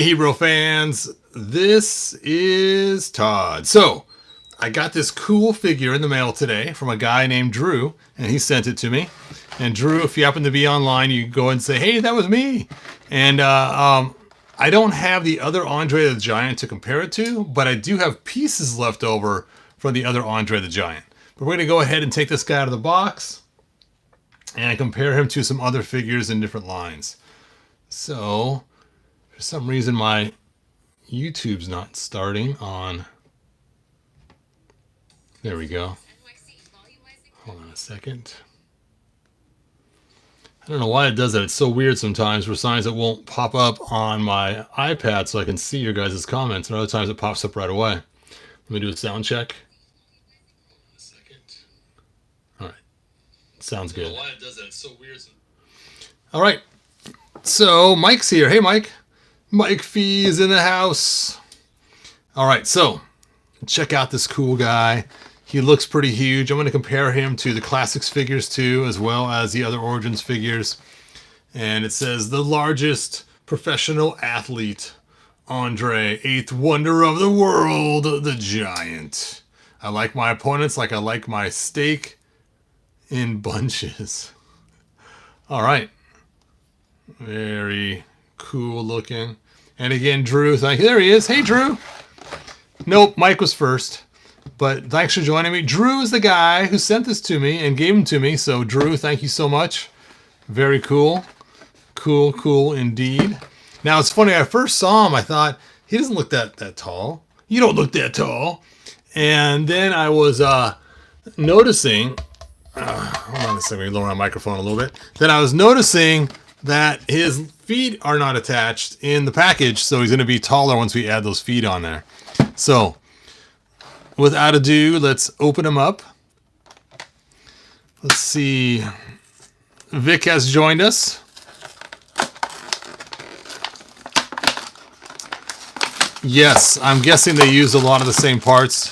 Hebrew fans, this is Todd. So, I got this cool figure in the mail today from a guy named Drew, and he sent it to me. And Drew, if you happen to be online, you can go and say, hey, that was me. And I don't have the other Andre the Giant to compare it to, but I do have pieces left over from the other Andre the Giant. But we're going to go ahead and take this guy out of the box and compare him to some other figures in different lines. So, for some reason, my YouTube's not starting on. There we go. Hold on a second. I don't know why it does that. It's so weird sometimes for signs that won't pop up on my iPad so I can see your guys' comments, and other times it pops up right away. Let me do a sound check. All right. Sounds good. I don't know why it does that. It's so weird. All right. So Mike's here. Hey, Mike. Mike Fee is in the house. All right. So check out this cool guy. He looks pretty huge. I'm going to compare him to the Classics figures too, as well as the other Origins figures. And it says the largest professional athlete, Andre, eighth wonder of the world, the Giant. I like my opponents like I like my steak in bunches. All right. Very cool looking. And again, Drew, thank you. There he is. Hey, Drew. Nope, Mike was first. But thanks for joining me. Drew is the guy who sent this to me and gave him to me. So, Drew, thank you so much. Very cool. Cool, cool indeed. Now, it's funny. I first saw him. I thought, he doesn't look that tall. You don't look that tall. And then I was noticing. Hold on a second. Let me lower my microphone a little bit. Then I was noticing that his feet are not attached in the package. So, he's going to be taller once we add those feet on there. So, without ado, let's open them up. Let's see. Vic has joined us. Yes, I'm guessing they used a lot of the same parts.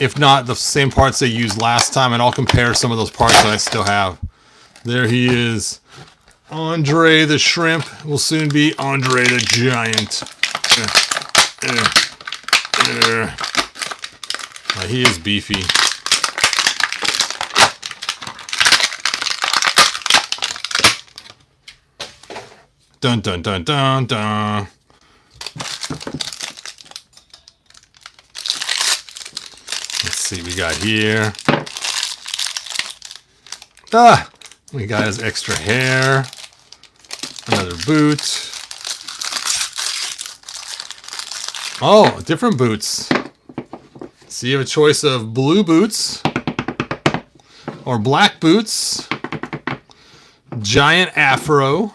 If not, the same parts they used last time. And I'll compare some of those parts that I still have. There he is. Andre the Shrimp will soon be Andre the Giant. He is beefy. Dun dun dun dun dun. Let's see what we got here. We got his extra hair. Another boot. Oh, different boots. So you have a choice of blue boots or black boots, giant afro.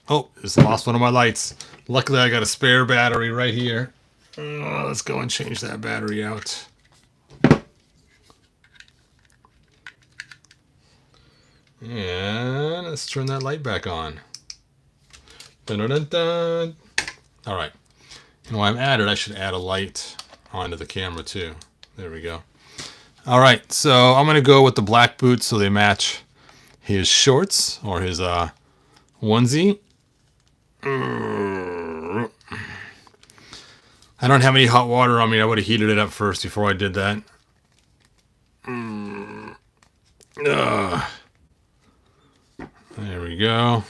Oh, just lost one of my lights. Luckily, I got a spare battery right here. Let's go and change that battery out. And let's turn that light back on. Dun, dun, dun, dun. All right. And while I'm at it, I should add a light onto the camera too. There we go. All right. So I'm going to go with the black boots so they match his shorts or his onesie. I don't have any hot water on me. I would have heated it up first before I did that. There we go.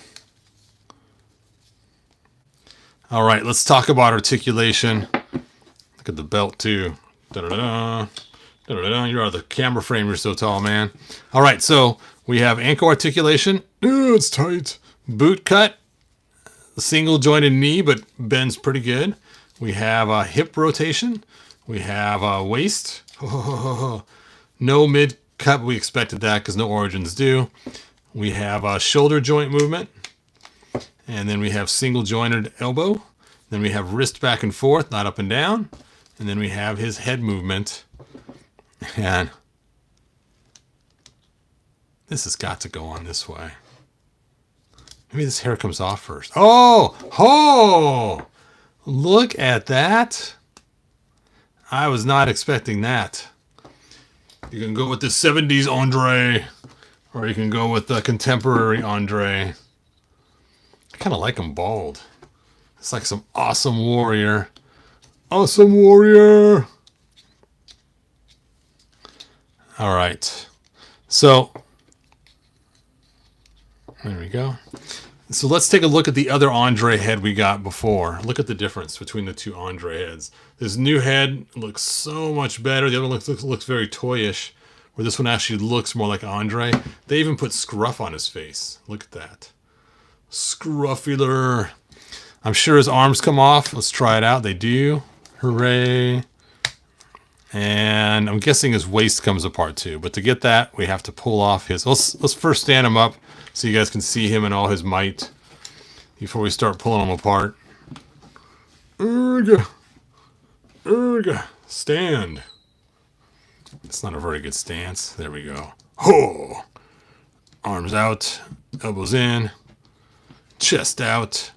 All right, let's talk about articulation. Look at the belt too. Da-da-da. Da-da-da. You're out of the camera frame. You're so tall, man. All right, so we have ankle articulation. Ooh, it's tight. Boot cut. Single jointed knee, but bends pretty good. We have a hip rotation. We have a waist. No mid cut. We expected that because no Origins do. We have a shoulder joint movement. And then we have single jointed elbow. Then we have wrist back and forth, not up and down. And then we have his head movement. And this has got to go on this way. Maybe this hair comes off first. Oh! Look at that. I was not expecting that. You can go with the 70s Andre, or you can go with the contemporary Andre. kind of like him bald. It's like some awesome warrior. Awesome warrior. All right. So, there we go. So let's take a look at the other Andre head we got before. Look at the difference between the two Andre heads. This new head looks so much better. The other one looks very toyish, where this one actually looks more like Andre. They even put scruff on his face. Look at that. Scruffular. I'm sure his arms come off. Let's try it out. They do. Hooray. And I'm guessing his waist comes apart too. But to get that, we have to pull off his... Let's first stand him up so you guys can see him in all his might before we start pulling him apart. Urgh. Urgh. Stand. It's not a very good stance. There we go. Ho! Arms out. Elbows in. Chest out.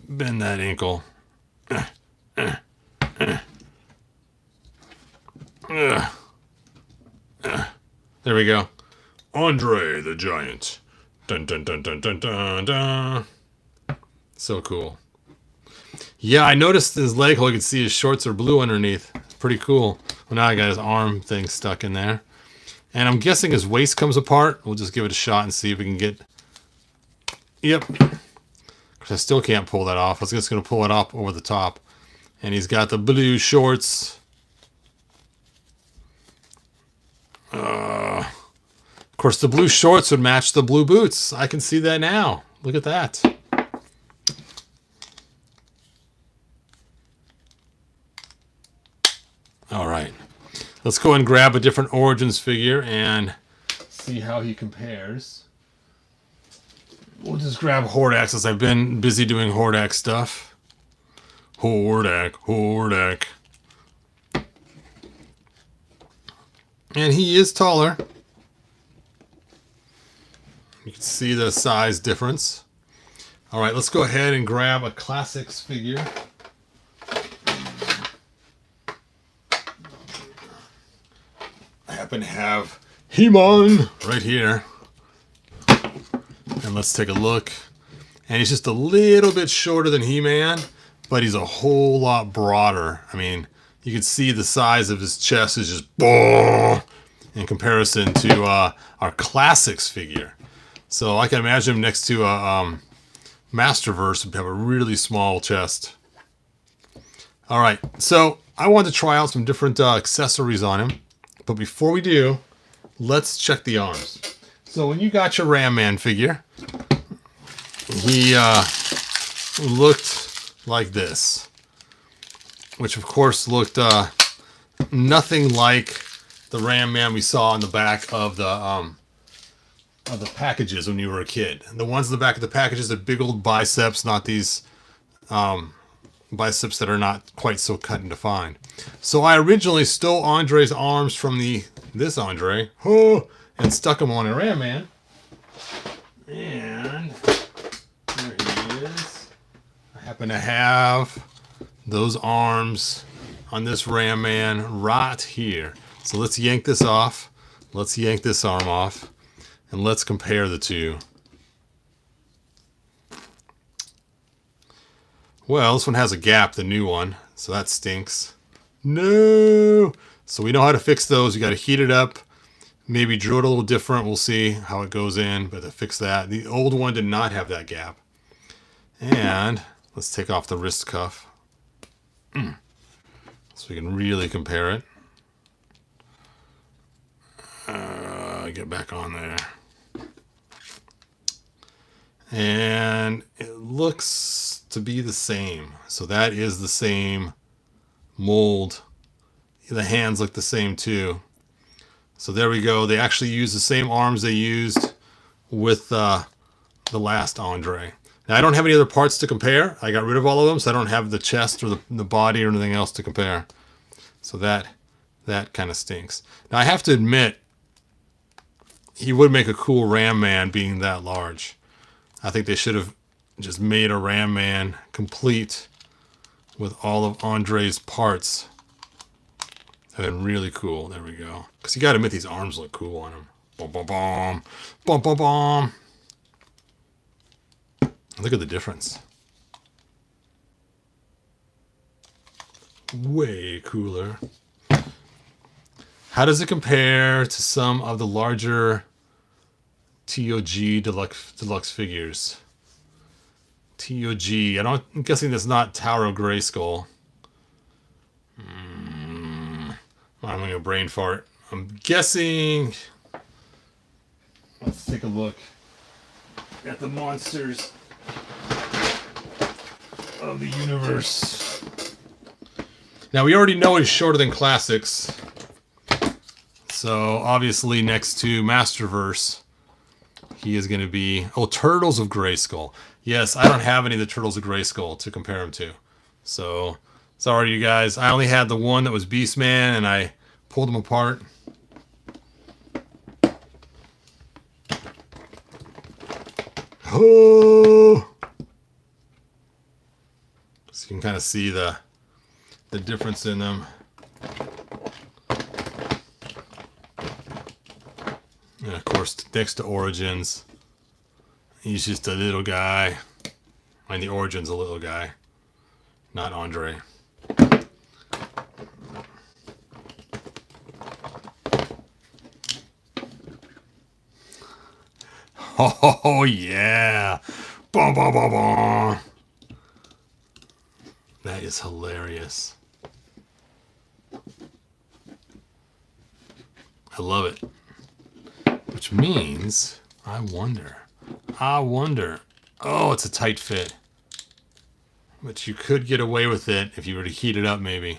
Bend that ankle. There we go. Andre the Giant. Dun dun dun dun dun dun dun. So cool. Yeah, I noticed his leg hole. You can see his shorts are blue underneath. Pretty cool. Well, now I got his arm thing stuck in there. And I'm guessing his waist comes apart. We'll just give it a shot and see if we can get... Yep. I still can't pull that off. I was just going to pull it up over the top. And he's got the blue shorts. Of course, the blue shorts would match the blue boots. I can see that now. Look at that. All right. Let's go and grab a different Origins figure and see how he compares. We'll just grab Hordak since I've been busy doing Hordak stuff. Hordak, Hordak. And he is taller. You can see the size difference. All right, let's go ahead and grab a Classics figure. I happen to have He-Man right here. And let's take a look. And he's just a little bit shorter than He-Man, but he's a whole lot broader. I mean, you can see the size of his chest is just boom in comparison to our Classics figure. So I can imagine him next to a Masterverse would have a really small chest. All right, so I want to try out some different accessories on him. But before we do, let's check the arms. So when you got your Ram Man figure, he looked like this, which of course looked nothing like the Ram Man we saw on the back of the packages when you were a kid. The ones in the back of the packages had big old biceps, not these biceps that are not quite so cut and defined. So I originally stole Andre's arms from this Andre, and stuck him on a Ram Man. And there he is. I happen to have those arms on this Ram Man right here. So let's yank this off. Let's yank this arm off. And let's compare the two. Well, this one has a gap, the new one. So that stinks. No! So we know how to fix those. You got to heat it up. Maybe drill it a little different. We'll see how it goes in. But to fix that, the old one did not have that gap. And let's take off the wrist cuff. So we can really compare it. Get back on there. And it looks to be the same. So that is the same mold. The hands look the same too. So there we go. They actually use the same arms they used with the last Andre. Now I don't have any other parts to compare. I got rid of all of them, so I don't have the chest or the body or anything else to compare. So that kind of stinks. Now I have to admit, he would make a cool Ram Man being that large. I think they should have just made a Ram Man complete with all of Andre's parts. That would be really cool. There we go. Because you got to admit these arms look cool on him. Boom, boom, boom. Boom, boom, boom. Look at the difference. Way cooler. How does it compare to some of the larger TOG deluxe figures? TOG. I'm guessing that's not Tower of Grayskull. I'm going to brain fart. I'm guessing. Let's take a look at the monsters of the universe. Now we already know he's shorter than Classics. So obviously next to Masterverse, he is going to be... Oh, Turtles of Grayskull. Yes, I don't have any of the Turtles of Grayskull to compare him to. So, sorry you guys. I only had the one that was Beastman, and I pulled them apart. Oh! So you can kind of see the difference in them. And of course, next to Origins, he's just a little guy. And the Origin's a little guy, not Andre. Oh yeah! Boom, boom, boom, boom. That is hilarious. I love it. Which means, I wonder. Oh, it's a tight fit. But you could get away with it if you were to heat it up, maybe.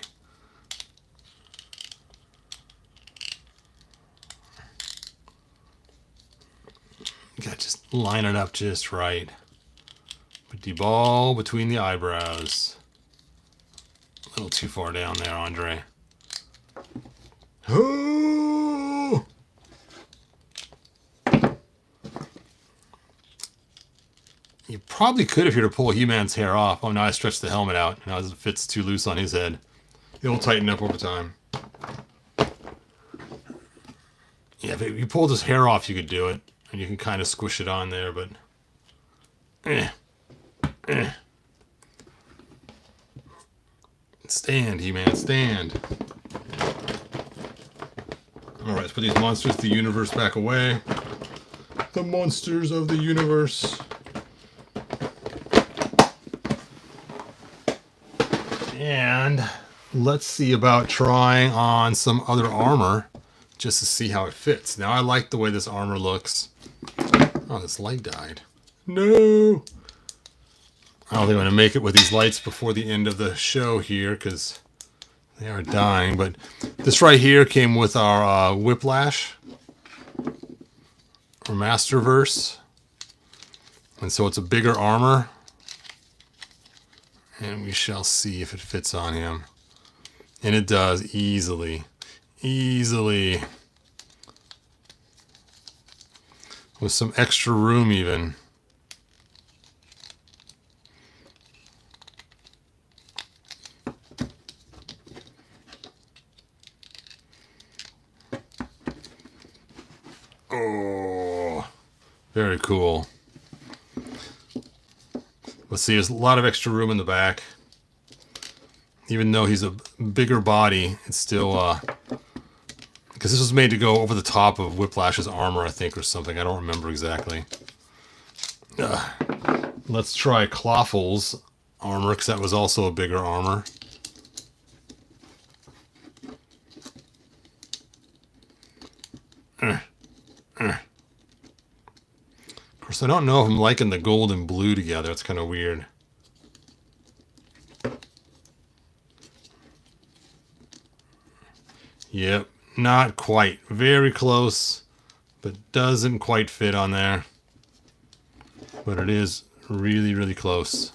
You gotta just line it up just right. Put the ball between the eyebrows. A little too far down there, Andre. Oh! You probably could if you were to pull He-Man's hair off. Oh, now I stretched the helmet out. Now it fits too loose on his head. It'll tighten up over time. Yeah, if you pulled his hair off, you could do it. And you can kind of squish it on there, but... Stand, He-Man, stand. Alright, let's put these monsters of the universe back away. The monsters of the universe. And let's see about trying on some other armor just to see how it fits. Now I like the way this armor looks. Oh, this light died. No! I don't think I'm going to make it with these lights before the end of the show here because they are dying. But this right here came with our Whiplash or Masterverse. And so it's a bigger armor. And we shall see if it fits on him. And it does easily. Easily. With some extra room even. Oh, very cool. Let's see, there's a lot of extra room in the back. Even though he's a bigger body, it's still, because this was made to go over the top of Whiplash's armor, I think, or something. I don't remember exactly. Let's try Clawful's armor, because that was also a bigger armor. Of course, I don't know if I'm liking the gold and blue together. It's kind of weird. Yep, not quite. Very close, but doesn't quite fit on there. But it is really, really close.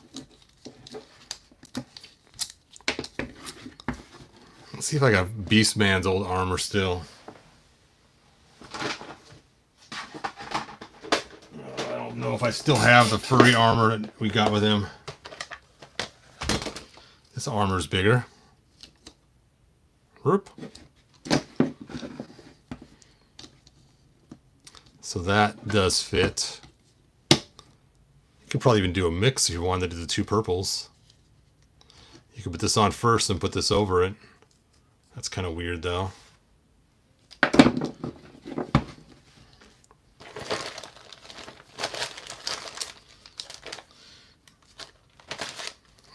Let's see if I got Beastman's old armor still. I don't know if I still have the furry armor that we got with him. This armor's bigger. Whoop. So that does fit. You could probably even do a mix if you wanted to do the two purples. You could put this on first and put this over it. That's kind of weird though.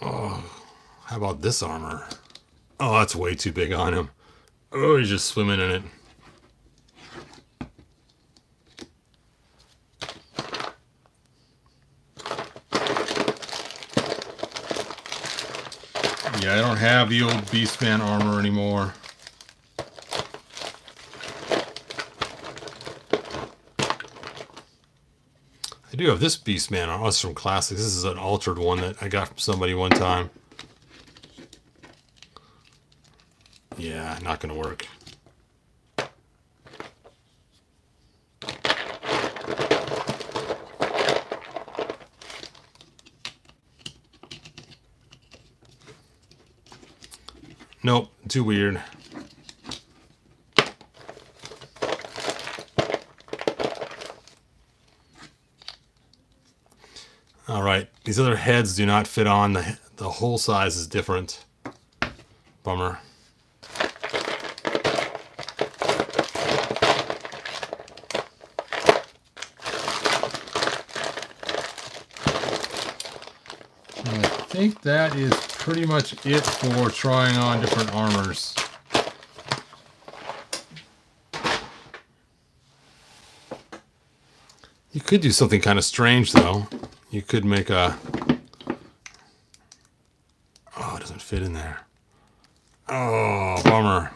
Oh, how about this armor? Oh, that's way too big on him. Oh, he's just swimming in it. Yeah, I don't have the old Beastman armor anymore. I do have this Beastman armor. Oh, it's from Classics. This is an altered one that I got from somebody one time. Yeah, not gonna work. Nope, too weird. All right, these other heads do not fit on. The hole size is different. Bummer. I think that is pretty much it for trying on different armors. You could do something kind of strange though. You could make a... Oh, it doesn't fit in there. Oh, bummer.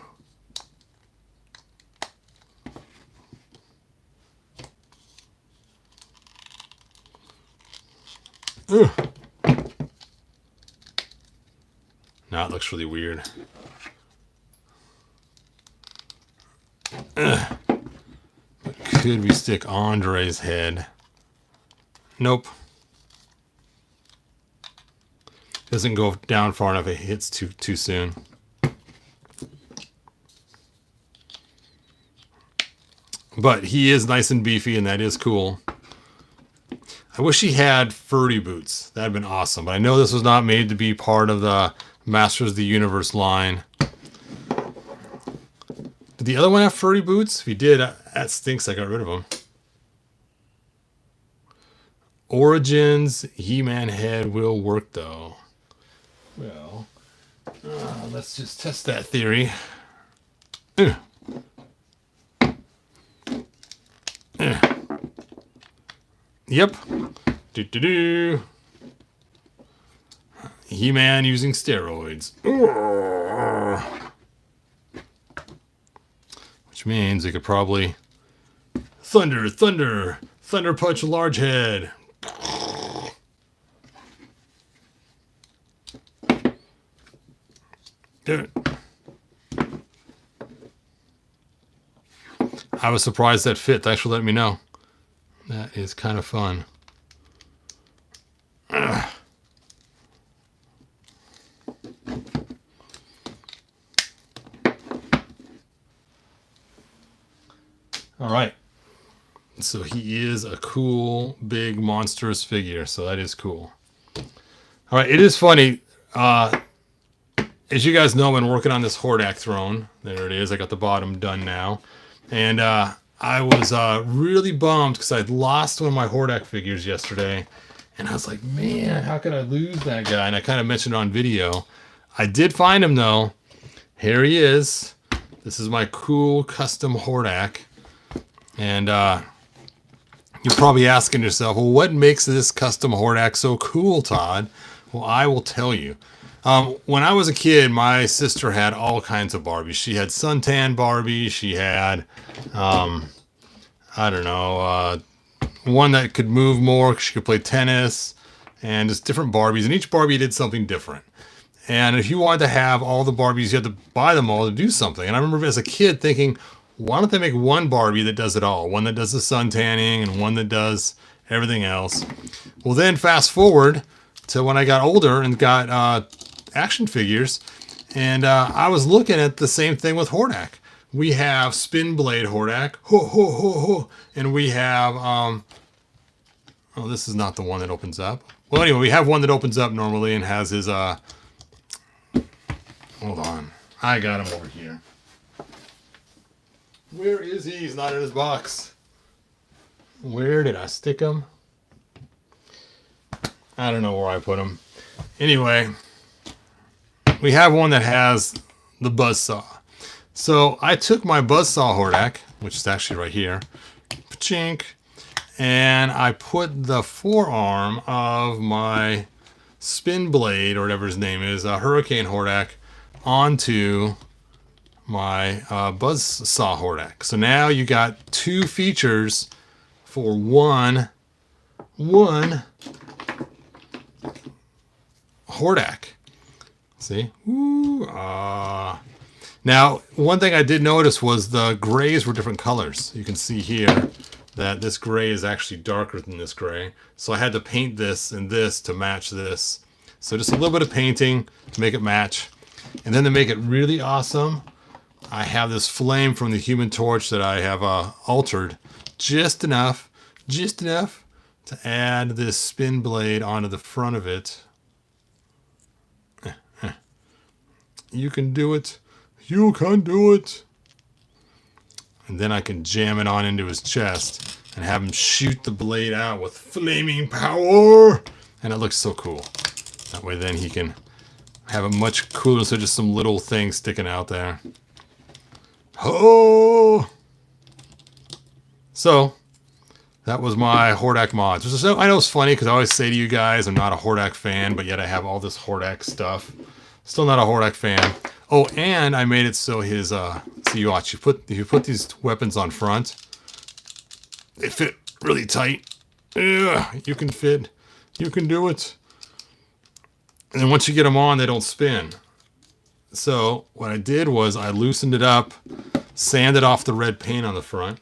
Ugh. Now it looks really weird. Ugh. Could we stick Andre's head? Nope. Doesn't go down far enough. It hits too soon. But he is nice and beefy, and that is cool. I wish he had furry boots. That'd been awesome. But I know this was not made to be part of the Masters of the Universe line. Did the other one have furry boots? If he did, that stinks. I got rid of him. Origins He-Man head will work though. Well, let's just test that theory. Yep. He-Man using steroids. Which means we could probably... Thunder punch large head. Dude. I was surprised that fit. Thanks for letting me know. That is kind of fun. Ugh. All right. So he is a cool, big, monstrous figure. So that is cool. All right. It is funny. As you guys know, I've been working on this Hordak throne. There it is. I got the bottom done now. And I was really bummed because I'd lost one of my Hordak figures yesterday. And I was like, man, how could I lose that guy? And I kind of mentioned it on video. I did find him, though. Here he is. This is my cool custom Hordak. And you're probably asking yourself, well, what makes this custom Hordak so cool, Todd? Well, I will tell you. When I was a kid, my sister had all kinds of Barbies. She had suntan Barbie. She had, I don't know, one that could move more. She could play tennis and just different Barbies. And each Barbie did something different. And if you wanted to have all the Barbies, you had to buy them all to do something. And I remember as a kid thinking, why don't they make one Barbie that does it all? One that does the sun tanning and one that does everything else. Well, then fast forward to when I got older and got action figures, and I was looking at the same thing with Hordak. We have Spin Blade Hordak, ho ho ho ho, and we have Oh, this is not the one that opens up. Well, anyway, we have one that opens up normally and has his, hold on. I got him over here. Where is he? He's not in his box. Where did I stick him? I don't know where I put him. Anyway, we have one that has the buzzsaw. So I took my buzzsaw Hordak, which is actually right here, chink, and I put the forearm of my spin blade, or whatever his name is, a Hurricane Hordak, onto my buzzsaw Hordak. So now you got two features for one Hordak. See? Ooh, Now, one thing I did notice was the grays were different colors. You can see here that this gray is actually darker than this gray. So I had to paint this and this to match this. So just a little bit of painting to make it match. And then to make it really awesome, I have this flame from the Human Torch that I have altered just enough to add this spin blade onto the front of it. You can do it. You can do it. And then I can jam it on into his chest and have him shoot the blade out with flaming power. And it looks so cool. That way then he can have it much cooler, so just some little things sticking out there. Oh! So, that was my Hordak mods. So I know it's funny because I always say to you guys I'm not a Hordak fan, but yet I have all this Hordak stuff. Still not a Hordak fan. Oh, and I made it so his, so you watch, you put these weapons on front, they fit really tight. Ugh, you can do it. And then once you get them on, they don't spin. So what I did was I loosened it up, sanded off the red paint on the front,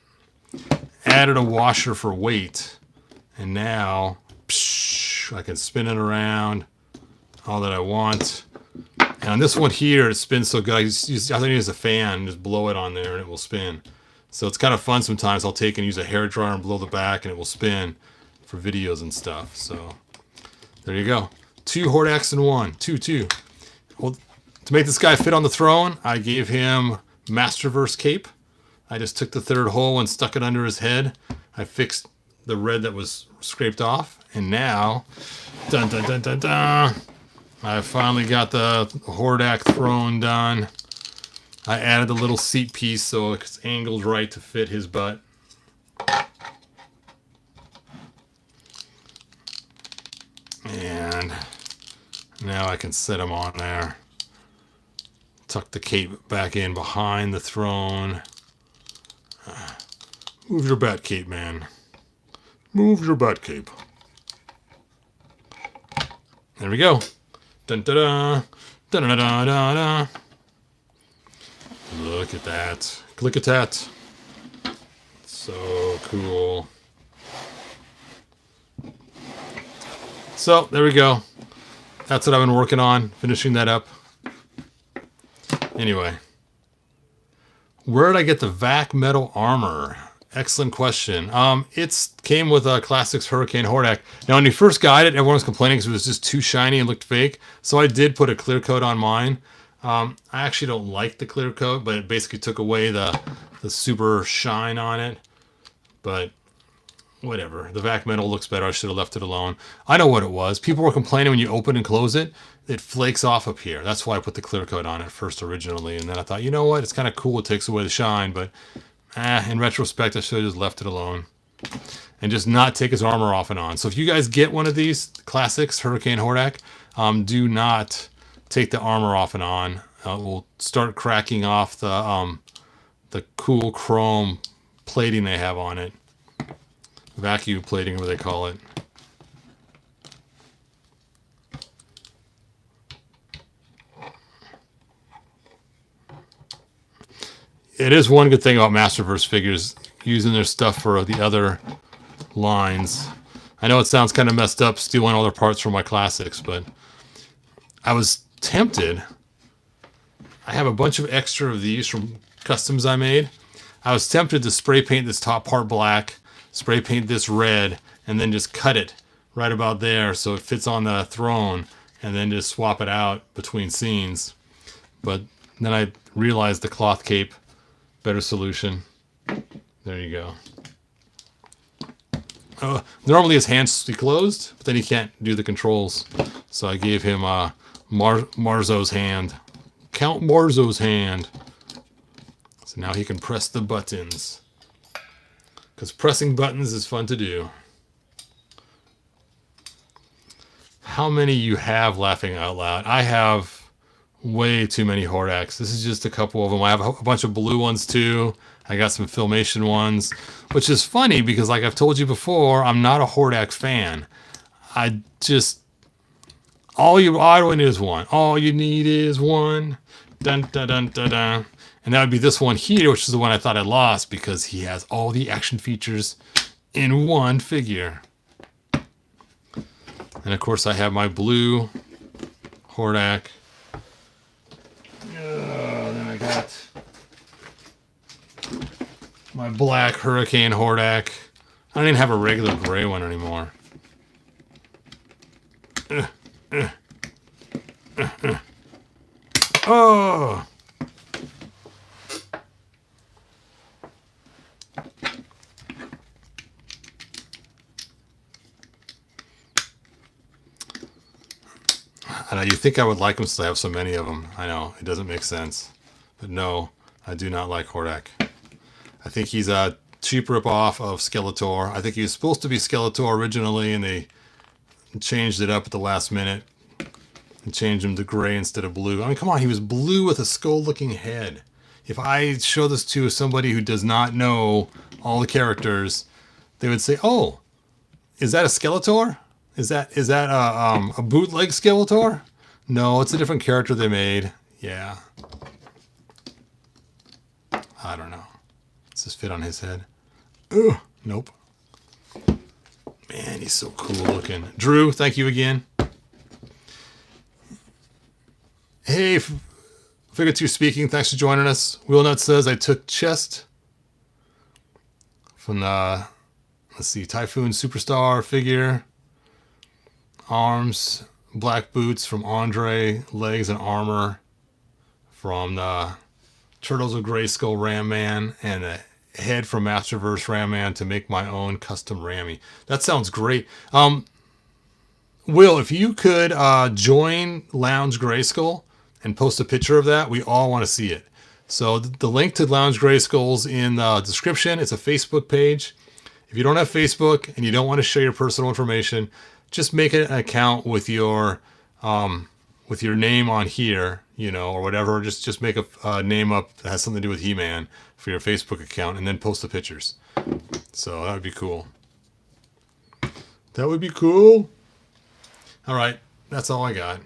added a washer for weight, and now psh, I can spin it around all that I want. And on this one here, it spins so good. I think I use a fan and just blow it on there and it will spin. So it's kind of fun sometimes. I'll take and use a hairdryer and blow the back and it will spin for videos and stuff. So there you go. 2 Hordaks in one. Two. Well, to make this guy fit on the throne, I gave him Masterverse cape. I just took the third hole and stuck it under his head. I fixed the red that was scraped off. And now, dun dun dun dun dun, I finally got the Hordak throne done. I added the little seat piece so it's angled right to fit his butt. And now I can set him on there. Tuck the cape back in behind the throne. Move your bat cape, man. Move your bat cape. There we go. Dun da da, dun da da da da. Look at that! Look at that! So cool. So there we go. That's what I've been working on, finishing that up. Anyway, where did I get the vac metal armor? Excellent question. It came with a Classics Hurricane Hordak. Now, when you first got it, everyone was complaining because it was just too shiny and looked fake. So I did put a clear coat on mine. I actually don't like the clear coat, but it basically took away the super shine on it. But whatever. The vac metal looks better. I should have left it alone. I know what it was. People were complaining when you open and close it, it flakes off up here. That's why I put the clear coat on it first originally. And then I thought, you know what? It's kind of cool. It takes away the shine, but in retrospect, I should have just left it alone and just not take his armor off and on. So if you guys get one of these Classics Hurricane Hordak, do not take the armor off and on. It will start cracking off the cool chrome plating they have on it. Vacuum plating, what they call it. It is one good thing about Masterverse figures, using their stuff for the other lines. I know it sounds kind of messed up, stealing all their parts from my Classics, but I was tempted. I have a bunch of extra of these from customs I made. I was tempted to spray paint this top part black, spray paint this red, and then just cut it right about there so it fits on the throne, and then just swap it out between scenes. But then I realized the cloth cape, better solution. There you go. Normally his hands be closed, but then he can't do the controls. So I gave him Marzo's hand. Count Marzo's hand. So now he can press the buttons. Because pressing buttons is fun to do. How many you have, laughing out loud? I have way too many Hordaks. This is just a couple of them. I have a bunch of blue ones too. I got some Filmation ones, which is funny because, like I've told you before, I'm not a Hordak fan. All you need is one. All you need is one. Dun dun dun dun dun. And that would be this one here, which is the one I thought I lost because he has all the action features in one figure. And of course, I have my blue Hordak. Then I got my black Hurricane Hordak. I don't even have a regular gray one anymore. Oh! I know you think I would like them since I have so many of them. I know, it doesn't make sense. But no, I do not like Hordak. I think he's a cheap ripoff of Skeletor. I think he was supposed to be Skeletor originally, and they changed it up at the last minute and changed him to gray instead of blue. I mean, come on, he was blue with a skull-looking head. If I show this to somebody who does not know all the characters, they would say, "Oh, is that a Skeletor? Is that a bootleg Skeletor?" No, it's a different character they made. Yeah. I don't know. Does this fit on his head? Ugh, nope. Man, he's so cool looking. Drew, thank you again. Hey, Figure 2 speaking. Thanks for joining us. Wheelnut says I took chest from the, let's see, Typhoon Superstar figure. Arms, black boots from Andre. Legs and armor from the Turtles of Grayskull Ram Man, and a head from Masterverse Ram Man to make my own custom Rammy. That sounds great. Will, if you could join Lounge Grayskull and post a picture of that, we all want to see it. So the link to Lounge Grayskull's in the description. It's a Facebook page. If you don't have Facebook and you don't want to share your personal information, just make an account with your name on here, or whatever. Just make a name up that has something to do with He-Man for your Facebook account, and then post the pictures. So that would be cool. That would be cool. All right, that's all I got.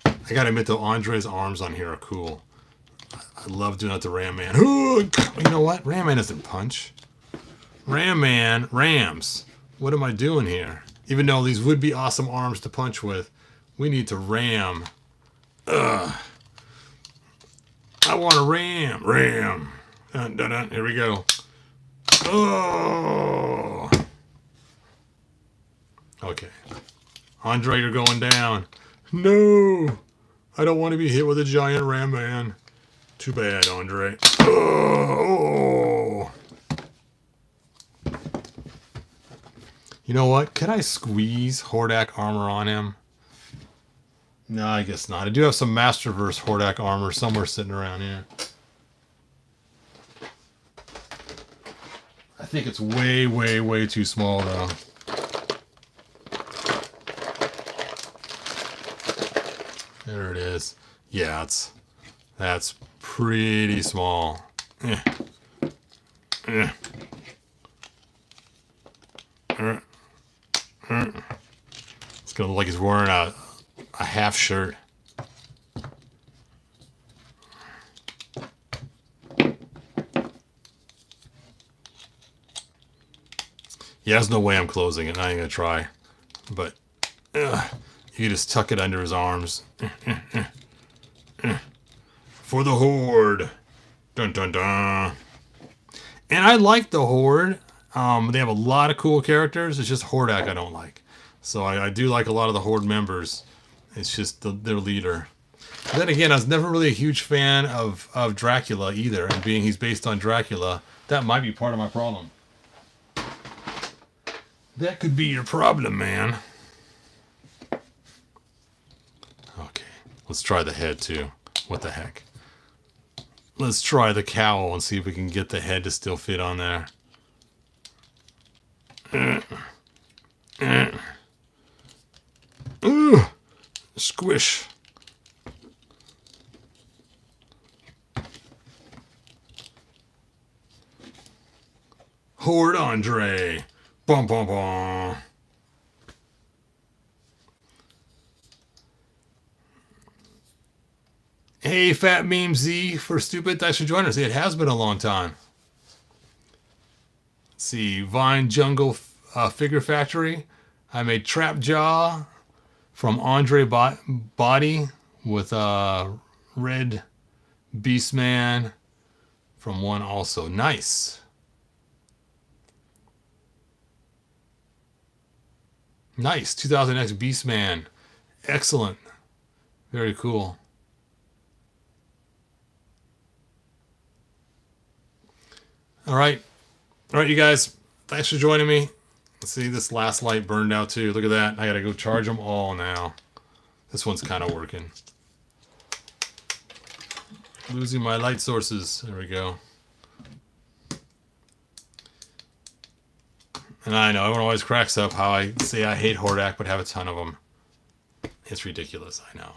I gotta admit though, Andre's arms on here are cool. I love doing that to Ram Man. You know what? Ram Man doesn't punch. Ram Man rams. What am I doing here? Even though these would be awesome arms to punch with, we need to ram. Ugh. I want to ram. Ram. Dun, dun, dun. Here we go. Oh. Okay. Andre, you're going down. No. I don't want to be hit with a giant Ram Man. Too bad, Andre. Oh. You know what? Could I squeeze Hordak armor on him? No, I guess not. I do have some Masterverse Hordak armor somewhere sitting around here. I think it's way, way, way too small, though. There it is. Yeah, that's pretty small. It's gonna look like he's wearing a half shirt. Yeah, there's no way I'm closing it. I ain't gonna try. But you just tuck it under his arms. For the Horde. Dun dun dun. And I like the Horde. They have a lot of cool characters. It's just Hordak I don't like. So I do like a lot of the Horde members. It's just their leader. But then again, I was never really a huge fan of Dracula either. And being he's based on Dracula, that might be part of my problem. That could be your problem, man. Okay, let's try the head too. What the heck? Let's try the cowl and see if we can get the head to still fit on there. Squish. Horde Andre. Bum bum bum. Hey, Fat Meme Z for Stupid. Thanks for joining us. It has been a long time. Let's see. Vine Jungle Figure Factory. I made Trap Jaw from Andre Body with Red Beastman from one also. Nice. Nice. 2000X Beastman. Excellent. Very cool. All right, you guys. Thanks for joining me. Let's see, this last light burned out too. Look at that. I gotta go charge them all now. This one's kind of working. Losing my light sources. There we go. And I know everyone always cracks up how I say I hate Hordak but have a ton of them. It's ridiculous. I know.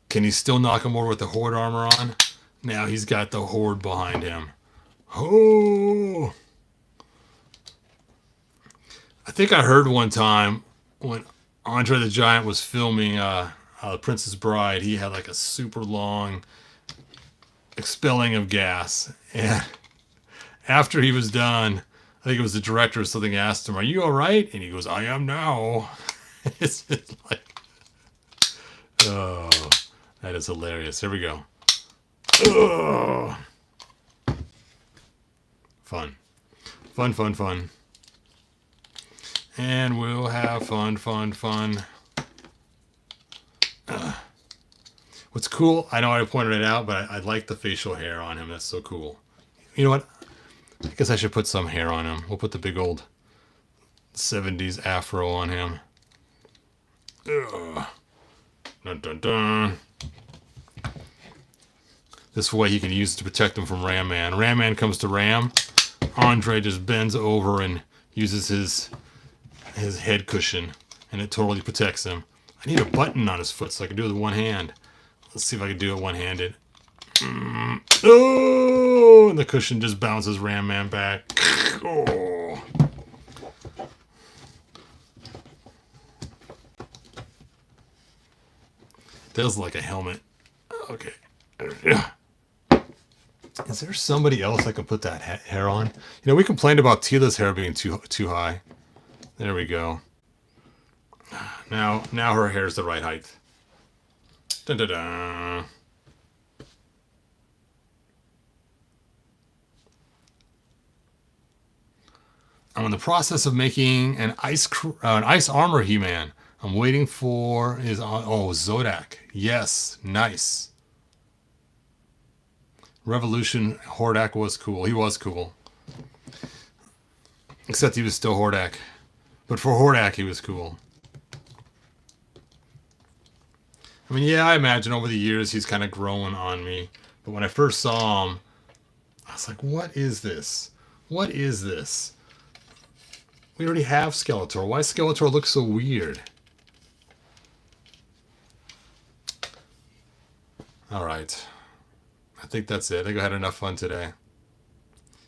Can he still knock him over with the Horde armor on? Now he's got the Horde behind him. Oh! I think I heard one time when Andre the Giant was filming The Princess Bride, he had like a super long expelling of gas. And after he was done, I think it was the director or something asked him, "Are you all right?" And he goes, "I am now." It's just like, oh, that is hilarious. Here we go. Oh. Fun. Fun, fun, fun. And we'll have fun, fun, fun. What's cool, I know I pointed it out, but I like the facial hair on him. That's so cool. You know what? I guess I should put some hair on him. We'll put the big old 70s afro on him. Ugh. Dun, dun, dun. This way he can use it to protect him from Ram Man. Ram Man comes to Ram. Andre just bends over and uses his head cushion, and it totally protects him. I need a button on his foot so I can do it with one hand. Let's see if I can do it one-handed. Oh! And the cushion just bounces Ram Man back. Oh. Does like a helmet. Okay. Is there somebody else I can put that hair on? You know, we complained about Tila's hair being too high. There we go. Now her hair's the right height. Dun, dun, dun. I'm in the process of making an ice armor He-Man. I'm waiting for his Zodak. Yes, nice. Revolution Hordak was cool. He was cool. Except he was still Hordak. But for Hordak, he was cool. I mean, yeah, I imagine over the years he's kind of grown on me. But when I first saw him, I was like, what is this? What is this? We already have Skeletor. Why does Skeletor look so weird? Alright. I think that's it. I think I had enough fun today.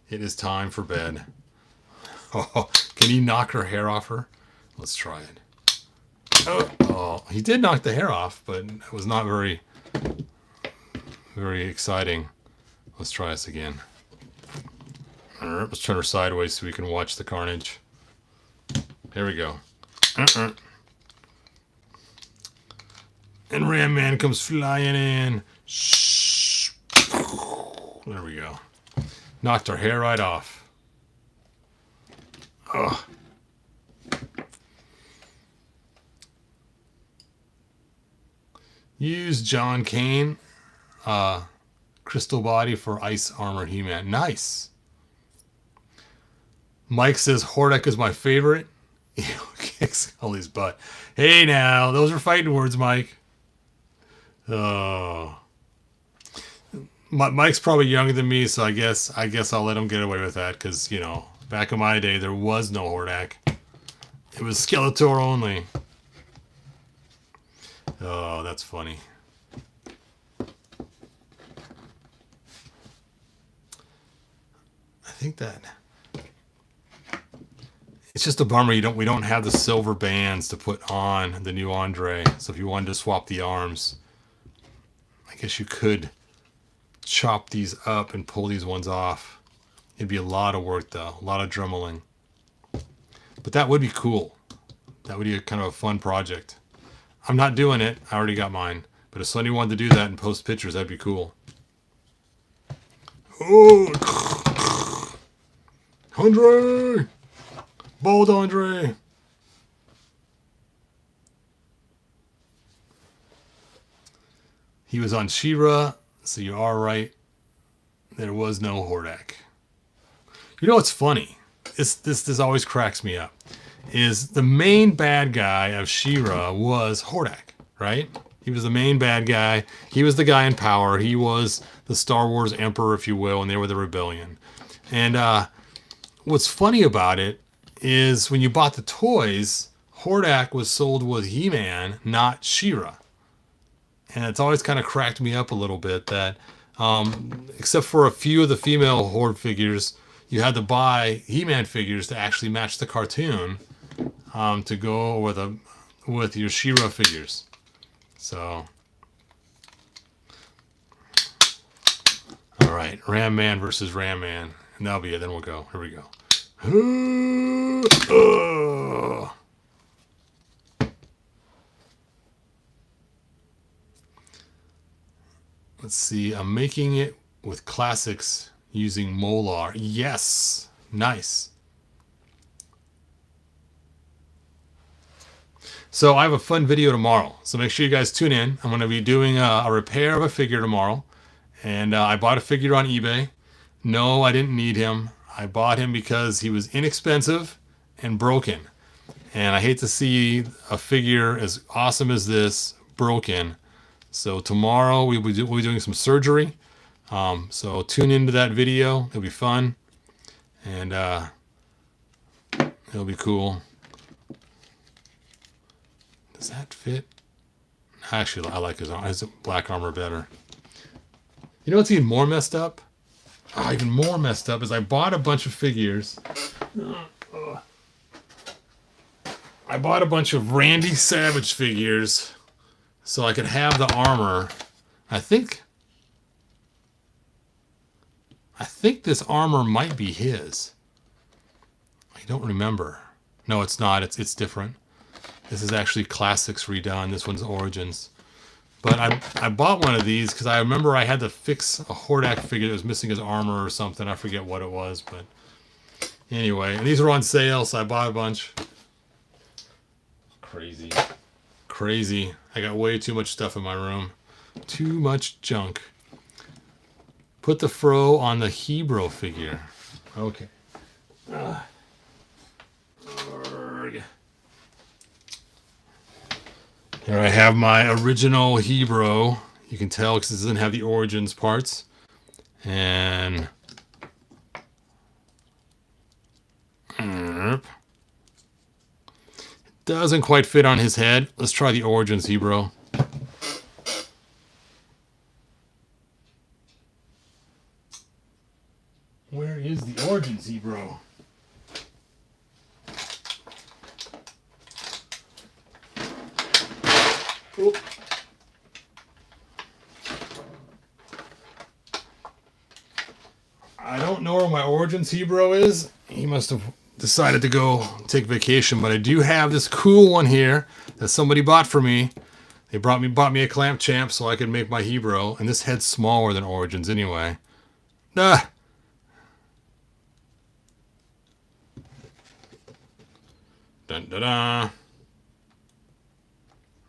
It is time for bed. Oh, can he knock her hair off her? Let's try it. Oh, he did knock the hair off, but it was not very exciting. Let's try this again. Alright, let's turn her sideways so we can watch the carnage. There we go. And Ram Man comes flying in. Shh. There we go. Knocked her hair right off. Ugh. Use John Kane crystal body for ice armor He-Man. Nice. Mike says Hordak is my favorite. Kicks Scully's butt. Hey now, those are fighting words, Mike. Oh. Mike's probably younger than me, so I guess I'll let him get away with that, because, you know, back in my day there was no Hordak. It was Skeletor only. Oh, that's funny. I think that it's just a bummer we don't have the silver bands to put on the new Andre. So if you wanted to swap the arms, I guess you could chop these up and pull these ones off. It'd be a lot of work though, a lot of dremeling. But that would be cool. That would be a kind of a fun project. I'm not doing it. I already got mine. But if somebody wanted to do that and post pictures, that'd be cool. Oh, Andre! Bold Andre! He was on She-Ra, so you are right. There was no Hordak. You know what's funny? This always cracks me up. Is the main bad guy of She-Ra was Hordak, right? He was the main bad guy. He was the guy in power. He was the Star Wars Emperor, if you will, and they were the rebellion. And what's funny about it is when you bought the toys, Hordak was sold with He-Man, not She-Ra. And it's always kind of cracked me up a little bit that, except for a few of the female Horde figures, you had to buy He-Man figures to actually match the cartoon to go with your She-Ra figures. So, all right, Ram Man versus Ram Man, and that'll be it. Then we'll go. Here we go. Let's see. I'm making it with classics using Molar. Yes, nice. So I have a fun video tomorrow, so make sure you guys tune in. I'm going to be doing a repair of a figure tomorrow, and I bought a figure on eBay. No, I didn't need him. I bought him because he was inexpensive and broken, and I hate to see a figure as awesome as this broken. So tomorrow we'll be doing some surgery, so tune into that video. It'll be fun, and it'll be cool. Does that fit? Actually, I like his black armor better. You know what's even more messed up? Oh, even more messed up is I bought a bunch of figures. I bought a bunch of Randy Savage figures so I could have the armor. I think this armor might be his. I don't remember. No, it's not. It's different. This is actually Classics redone. This one's Origins. But I bought one of these because I remember I had to fix a Hordak figure that was missing his armor or something. I forget what it was, but anyway. And these were on sale, so I bought a bunch. Crazy. Crazy. I got way too much stuff in my room. Too much junk. Put the fro on the Hebro figure. Okay. Here I have my original Hebro. You can tell because it doesn't have the Origins parts. And it doesn't quite fit on his head. Let's try the Origins Hebro. Where is the Origins Hebro? Oop. I don't know where my Origins Hebro is. He must have decided to go take vacation, but I do have this cool one here that somebody bought for me. They bought me a clamp champ so I could make my Hebro, and this head's smaller than Origins anyway. Dun, dun, dun.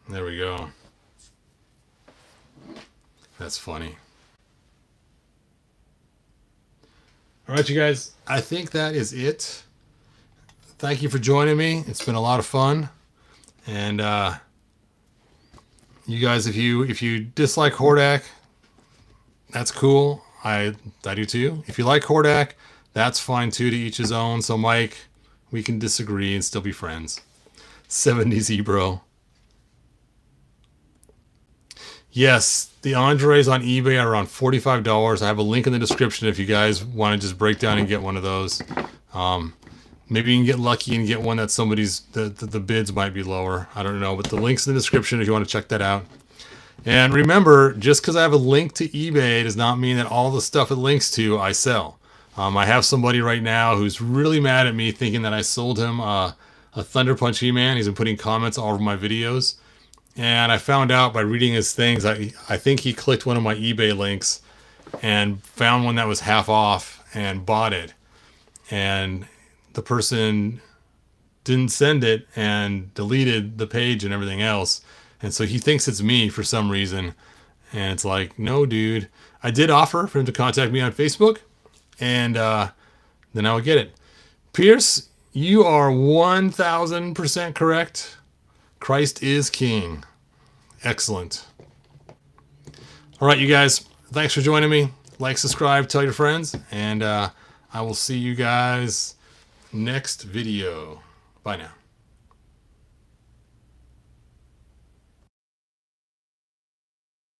There we go. That's funny. All right, you guys. I think that is it. Thank you for joining me. It's been a lot of fun. And you guys, if you dislike Hordak, that's cool. I do too. If you like Hordak, that's fine too. To each his own. So Mike, we can disagree and still be friends. 70s bro. Yes, the Andres on eBay are around $45. I have a link in the description if you guys want to just break down and get one of those. Maybe you can get lucky and get one that somebody's, the bids might be lower. I don't know, but the link's in the description if you want to check that out. And remember, just because I have a link to eBay does not mean that all the stuff it links to I sell. I have somebody right now who's really mad at me thinking that I sold him a Thunder Punch He-Man. He's been putting comments all over my videos. And I found out by reading his things, I think he clicked one of my eBay links and found one that was half off and bought it. And the person didn't send it and deleted the page and everything else. And so he thinks it's me for some reason. And it's like, no, dude. I did offer for him to contact me on Facebook. And then I would get it. Pierce, you are 1,000% correct. Christ is King. Excellent. All right, you guys. Thanks for joining me. Like, subscribe, tell your friends. And I will see you guys next video. Bye now.